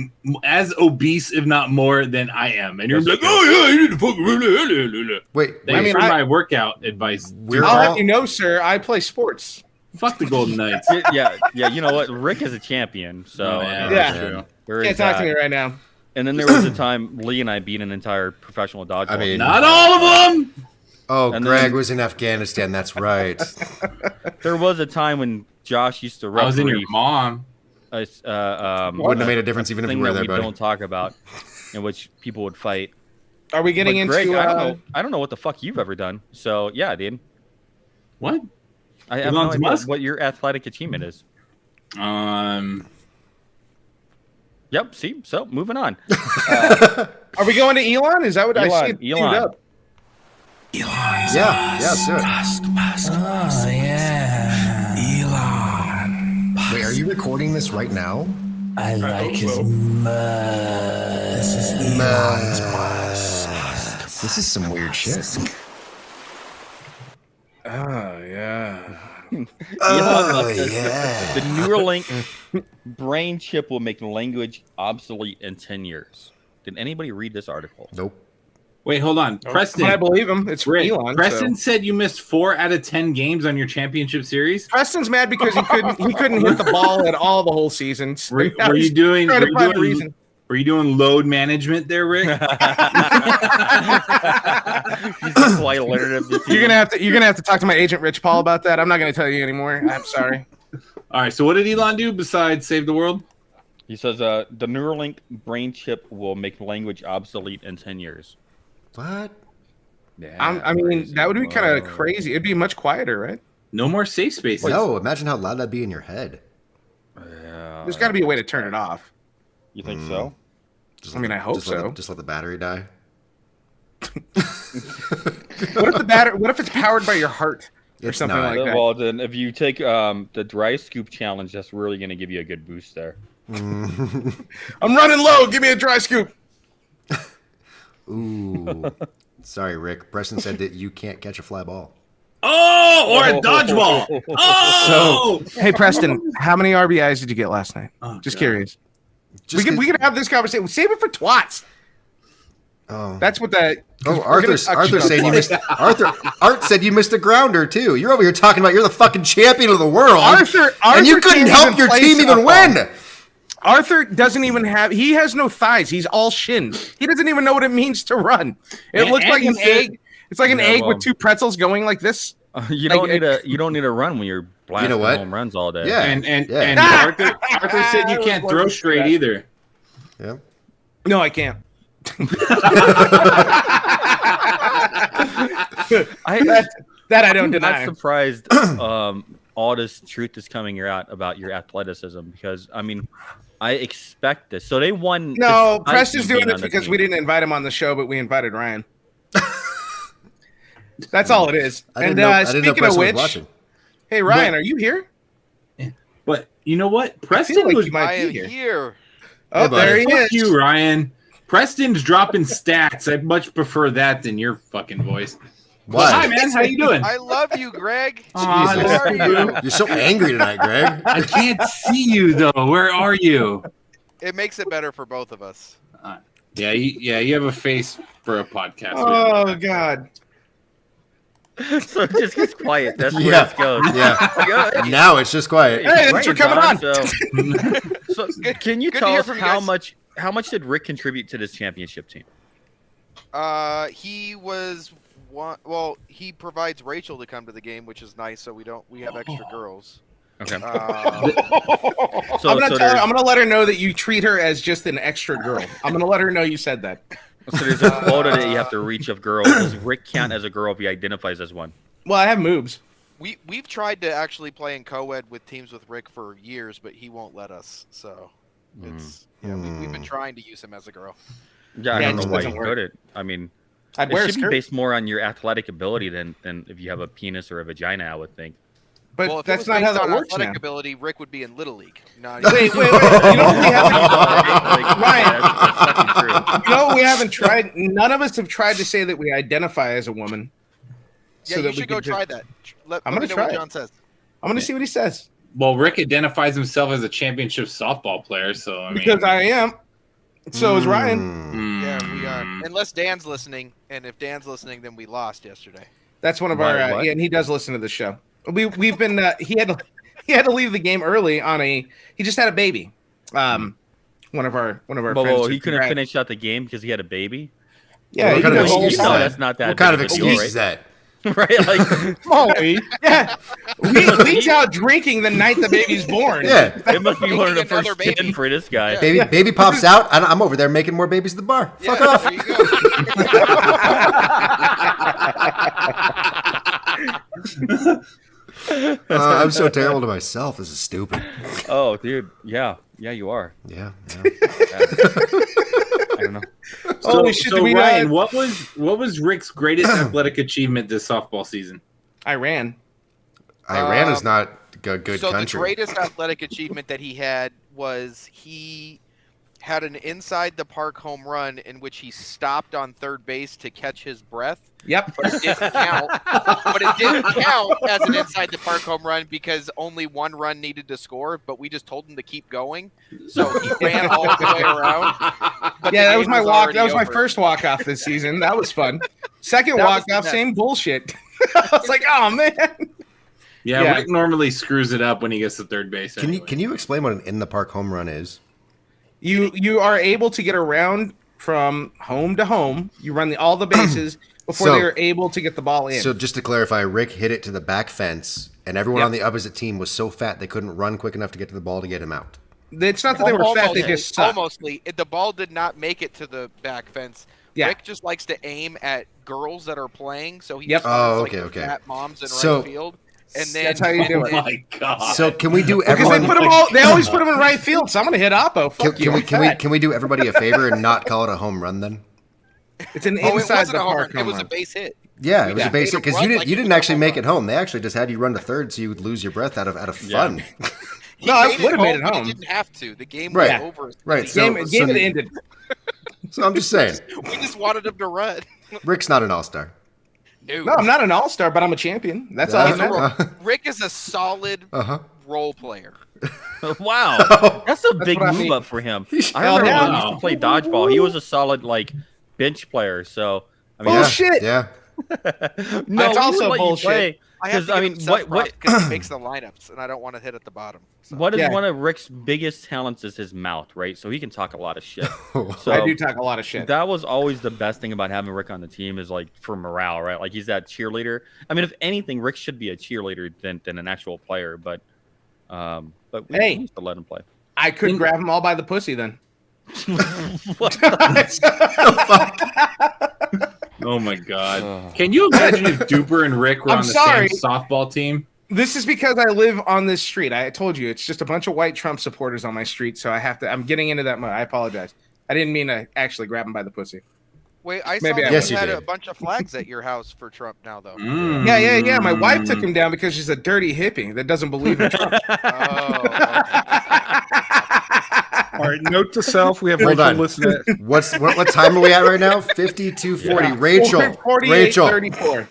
as obese, if not more, than I am, and you're
That's
like,
true.
oh yeah, you need to fucking.
Wait,
Thanks for my workout advice.
we're
I'll
all
let you know, sir. I play sports.
Fuck the Golden Knights.
yeah. You know what? Rick is a champion, so
Oh, man.
Yeah.
man.
there
Can't
is
talk
that.
to me right now.
And then there was a time Lee and I beat an entire professional dodgeball.
I mean,
Not all of them.
Oh,
And
Greg
then-
was in Afghanistan. That's right.
there was a time when Josh used to
I was in your
referee
mom.
Wouldn't have made a difference even if
thing
you were
that
there,
we
buddy.
don't talk about, in which people would fight.
Are we getting
But
into?
Greg, I don't know what the fuck you've ever done. So yeah, dude,
What?
I have no
Elon's
idea
Musk?
what your athletic achievement is. Yep. See, so moving on.
Are we going to Elon? Is that what I see?
Elon,
it queued
Elon.
up?
Yeah, let's do it.
Oh, yeah. Elon. Wait, are you recording this right now? I like his musk. This is Elon's musk. This is some weird shit.
Oh yeah.
Elon Musk says the Neuralink brain chip will make language obsolete in 10 years. Did anybody read this article?
Nope.
Wait, hold on, Preston.
I believe him. It's
Rick,
Elon.
Preston
So.
said you missed 4 out of 10 games on your championship series.
Preston's mad because he couldn't hit the ball at all the whole season.
Were you doing?
Trying to find a reason.
Were you doing load management there, Rick?
He's quite alliterative.
You're gonna have to talk to my agent Rich Paul about that. I'm not gonna tell you anymore. I'm sorry.
All right. So what did Elon do besides save the world?
He says the Neuralink brain chip will make language obsolete in 10 years.
What?
Yeah,
I mean, that would be kind of crazy. It'd be much quieter, right?
No more safe spaces.
No, imagine how loud that'd be in your head.
Yeah.
There's got to be a way to turn it off.
You think so?
Just
I mean, I hope
just let
so.
just let the battery die.
What if it's powered by your heart or
It's
something
not.
like that?
Well, then if you take the dry scoop challenge, that's really going to give you a good boost there.
I'm running low. Give me a dry scoop.
Ooh. Sorry, Rick. Preston said that you can't catch a fly ball.
Oh, or a dodgeball. Oh.
Hey, Preston, how many RBIs did you get last night?
Oh,
Just
God.
curious.
Just
We can have this conversation. Save it for twats.
Oh.
That's what that.
Oh,
we're gonna talk
Arthur
about
said you
twats.
missed. Art said you missed a grounder too. You're over here talking about you're the fucking champion of the world,
Arthur
and you couldn't
can't
help
even
your
play
team even
softball.
win.
Arthur doesn't even have. He has no thighs. He's all shins. He doesn't even know what it means to run. It looks like an egg. It's like an egg with 2 pretzels going like this.
You
Like,
don't need to run when you're blasting
what?
home runs all day.
Yeah.
And
Yeah.
Arthur said you can't throw straight either.
Yeah.
No, I can't. That I don't
I'm
deny.
not surprised all this truth is coming out about your athleticism because, I mean, I expect this. So they won.
No,
despite
Preston's
you being
doing it
on the
because
team.
we didn't invite him on the show, but we invited Ryan. That's all it is.
I didn't
And
know. I didn't know
speaking of
Preston was
which,
watching.
hey Ryan, are you here?
But you know what?
I
Preston
feel like
was.
you might
I am
be here.
here.
Oh,
buddy.
there he
Fuck
is.
you, Ryan. Preston's dropping stats. I'd much prefer that than your fucking voice.
Why?
Hi, man. How you doing?
I love you, Greg.
Aw,
How
Jesus.
are you?
You're so angry tonight, Greg.
I can't see you though. Where are you?
It makes it better for both of us.
Yeah, you have a face for a podcast.
Oh God.
So it just gets quiet. That's where
Yeah.
this goes.
Yeah. Now it's just quiet.
Hey, thanks for coming on.
So can you
Good to
tell
hear
us
from you
how
guys.
much did Rick contribute to this championship team?
He was one. Well, he provides Rachel to come to the game, which is nice. So we have extra girls.
Okay.
Uh,
So
I'm
there's-
gonna let her know that you treat her as just an extra girl. I'm gonna let her know you said that.
So there's a quota that you have to reach of girls. Does Rick count as a girl if he identifies as one?
Well, I have moobs.
We've tried to actually play in co-ed with teams with Rick for years, but he won't let us. So it's we've been trying to use him as a girl.
Yeah, I don't know why you couldn't. I mean,
I'd
it
wear a
should be
skirt.
based more on your athletic ability than if you have a penis or a vagina, I would think.
But
well, if
that's
it was
not how
based
that
on
works
athletic
now.
ability, Rick would be in Little League. Not
Wait. You know what we haven't, Ryan,
That's fucking true.
you know what we haven't tried? None of us have tried to say that we identify as a woman.
Yeah,
so
you
that we
should go
could
try
just-
that.
I'm
Let
gonna
me know
try
what
it.
John says.
I'm going to see what he says.
Well, Rick identifies himself as a championship softball player, so I mean,
Because I am. So is Ryan.
Yeah, we are. Unless Dan's listening, and if Dan's listening, then we lost yesterday.
That's one of
What?
our yeah, and he does listen to the show. We've been he had to leave the game early on he just had a baby. One of our friends.
He couldn't finish out the game because he had a baby.
Yeah,
What kind of excuse
you
is
know
that?
that's not that
What kind of
big a deal,
excuse
right?
is that?
Right? Like,
Molly.
Yeah, Lee's out drinking the night the baby's born.
Yeah.
it must be one of the
Making another
first
baby.
10 for this guy.
Baby pops out. I'm over there making more babies at the bar. Fuck
Yeah,
off.
there you go.
I'm so terrible to myself. This is stupid.
Oh, dude. Yeah, you are.
Yeah.
I don't know.
Holy shit,
so
did we,
Ryan, what was Rick's greatest athletic achievement this softball season?
I ran.
Iran is not a good
So
country.
the greatest athletic achievement that he had was he had an inside the park home run in which he stopped on third base to catch his breath.
Yep.
But it didn't count. But it didn't count as an inside the park home run because only one run needed to score. But we just told him to keep going, so he ran all the way around. But
Yeah,
the
that was
game
my walk.
already
That was my
over.
first walk off this season. That was fun. Second
That was
walk off,
the
same bullshit. I was like, oh man.
Yeah, Rick normally screws it up when he gets to third base.
Can you explain what an in the park home run is?
You are able to get around from home to home. You run all the bases before
So-
they're able to get the ball in.
So just to clarify, Rick hit it to the back fence, and everyone
Yep.
on the opposite team was so fat they couldn't run quick enough to get to the ball to get him out.
It's not that they were fat; they just sucked.
The ball did not make it to the back fence.
Yeah.
Rick just likes to aim at girls that are playing, so he
Yep.
just finds,
Oh,
like,
okay,
the
okay.
fat moms in
So-
right field, and then
That's how you do
Oh
it.
my god!
So can we do
Because they
everyone?
put them all. They always put them in right field. So I'm gonna hit Oppo. Fuck you.
Can we do everybody a favor and not call it a home run then?
It's an
Oh, it
inside
wasn't
the
a home
park
run. It
home
was a
run.
base hit.
Yeah, it was
Yeah.
a basic
Made him
because you
run
didn't
like
you
it
didn't
was a
actually
home
make
run.
it home. They actually just had you run to third so you would lose your breath out of fun.
He
No, I
made it
would've made
home,
it
but
home.
He didn't have to. The game
Right.
was over.
Right.
Game
So
it ended.
so I'm just saying,
We just wanted him to run.
Rick's not an all-star.
No, I'm not an all-star, but I'm a champion. That's all
Yeah.
that matters.
Rick is a solid
Uh-huh.
role player.
Wow, that's a big
what I
move
mean.
up for him. I
Hell
remember
yeah.
when he used to play dodgeball. He was a solid bench player. So I mean,
Bullshit.
Yeah.
no,
That's
we
also
would let you
bullshit.
play.
I have
Because
to
I
give
mean,
him
what
because he makes the lineups, and I don't want to hit at the bottom. So.
what is
Yeah.
one of Rick's biggest talents is his mouth, right? So he can talk a lot of shit. So
I do talk a lot of shit.
that was always the best thing about having Rick on the team is for morale, right? Like he's that cheerleader. I mean, if anything, Rick should be a cheerleader than an actual player. But we
Hey.
used to let him play.
I could grab them all by the pussy then.
What
Oh my god! Can you imagine if Duper and Rick were
I'm
on the
sorry.
same softball team?
This is because I live on this street. I told you it's just a bunch of white Trump supporters on my street, so I have to. I'm getting into that mode. I apologize. I didn't mean to actually grab him by the pussy.
Wait, I
Maybe
saw
I
that
Yes,
you
you
had
did.
a bunch of flags at your house for Trump now, though.
Mm.
Yeah. My wife took him down because she's a dirty hippie that doesn't believe in Trump.
All right, note to self: we have
Hold
Rachel
on.
listening.
What time are we at right now? 52:40.
Yeah.
Rachel.
48,
Rachel.
34.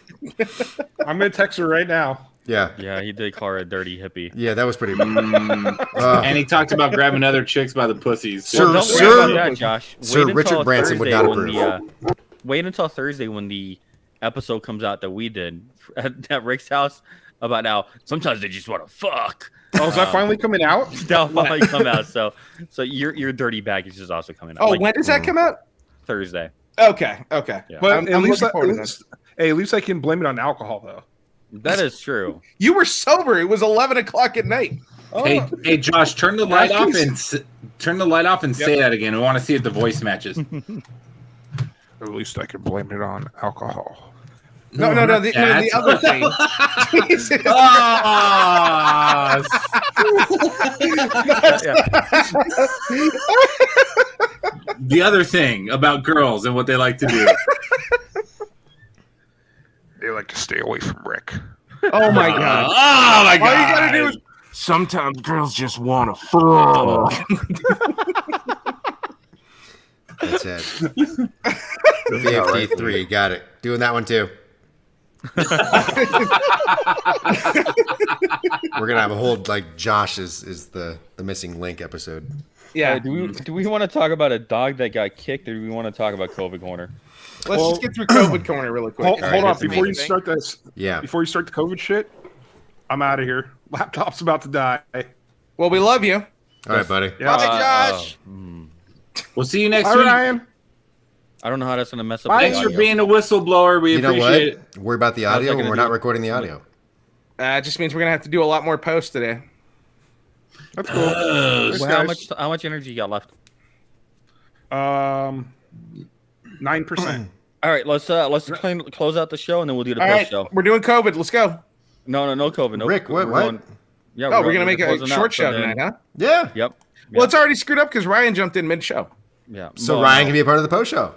I'm gonna text her right now.
Yeah.
Yeah, he did call her a dirty hippie.
Yeah, that was pretty.
And he talked about grabbing other chicks by the pussies.
Sir,
Well, don't
sir-
worry about that, Josh.
Sir
Wait
Richard
until
Branson would
Thursday
not
when
approve.
wait until Thursday when the episode comes out that we did at Rick's house about how sometimes they just want to fuck.
Oh, is that finally coming out?
That'll finally come out. So your dirty baggage is also coming out.
Oh, when does that come out?
Thursday.
Okay.
Yeah.
But
I'm
at least,
looking forward to that.
at least I can blame it on alcohol, though.
That is true.
You were sober. It was 11 o'clock at night.
Hey, Josh, turn the light off and say that again. I want to see if the voice matches.
At least I can blame it on alcohol.
No, the other thing.
The other thing about girls and what they like to do.
They like to stay away from Rick.
Oh my god!
Oh my god!
All you gotta do is
Sometimes girls just want to fuck.
That's it. 53, got it. Doing that one too. We're gonna have a whole like Josh is the missing link episode.
yeah.
Do we want to talk about a dog that got kicked, or do we want to talk about COVID corner?
Let's just get through COVID corner really quick.
Hold on,
that's
before you
amazing.
start this.
Yeah.
Before you start the COVID shit, I'm out of here. Laptop's about to die.
Well, we love you.
All right, buddy.
Yeah.
Bye, Josh.
We'll see you next
Bye,
week.
Ryan.
I don't know how that's gonna mess up.
Thanks
the
for
audio.
being a whistleblower. We
You know
appreciate
what?
it.
Worry about the
How's that
audio when
gonna
we're
do?
not recording the audio.
It just means we're gonna have to do a lot more posts today.
That's cool.
Well,
Thanks,
how
guys.
much energy you got left?
9%.
All right, let's close out the show and then we'll do the
All
post
right,
show.
we're doing COVID. Let's go.
No COVID. No,
Rick, what?
we're
What?
going- yeah,
Oh, we're gonna make a
closing
short
out, so
show
then-
tonight, huh?
Yeah.
Yep.
Well, it's already screwed up because Ryan jumped in mid-show.
Yeah.
So
Well,
Ryan
no.
can be a part of the post show.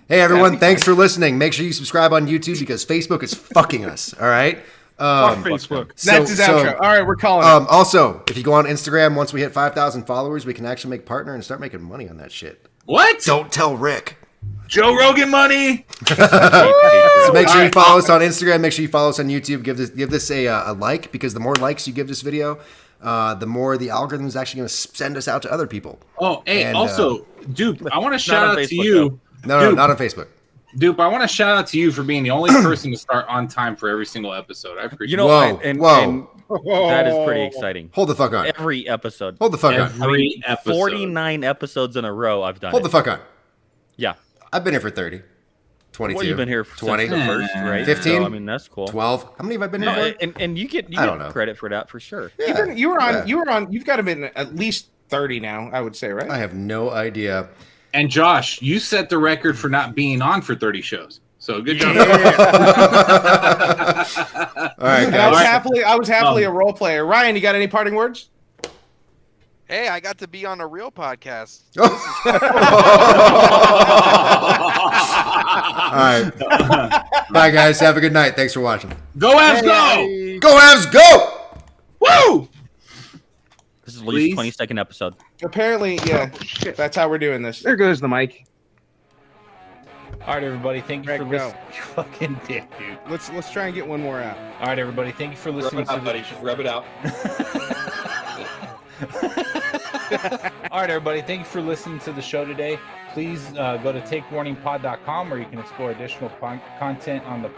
Hey everyone, thanks for listening. Make sure you subscribe on YouTube because Facebook is fucking us. All right.
Fuck Facebook.
That's his outro. All right, we're calling it.
Also, if you go on Instagram, once we hit 5,000 followers, we can actually make partner and start making money on that shit.
What?
Don't tell Rick.
Joe Rogan money.
So make sure you follow us on Instagram. Make sure you follow us on YouTube. Give this a like because the more likes you give this video, the more the algorithm is actually going to send us out to other people.
Oh, hey,
And,
also, Dupe, I want to shout
on
out to
Facebook,
you.
No,
Dude.
not on Facebook.
Dupe, I want to shout out to you for being the only person to start on time for every single episode. I appreciate
You know,
Whoa,
and
whoa.
that is pretty exciting.
Hold the fuck on.
Every episode.
Hold the fuck on.
every episode.
49 episodes in a row I've done
Hold
it.
the fuck on.
Yeah.
I've been here for 30. 22.
Well, you've been here
20.
since the first, right?
15?
So, I mean, that's cool.
12. How many have I been
No,
here for?
and you get
I don't know.
credit for that for sure.
Yeah,
You were on.
yeah.
You were on. You've got to been at least 30 now. I would say, right?
I have no idea.
And Josh, you set the record for not being on for 30 shows. So good job.
All right,
And I was
guys.
happily a role player. Ryan, you got any parting words?
Hey, I got to be on a real podcast.
All right. Bye, guys. Have a good night. Thanks for watching.
Go Avs, go!
Go, Avs, go!
Woo!
This is at
Please?
least 22nd episode.
Apparently, yeah. That's how we're doing this.
There goes the mic.
All right, everybody. Thank you
Greg,
for
go.
listening. You fucking dick, dude.
Let's try and get one more out.
All right, everybody. Thank you for listening to the...
Just rub it out.
All right, everybody. Thank you for listening to the show today. Please go to takewarningpod.com where you can explore additional content on the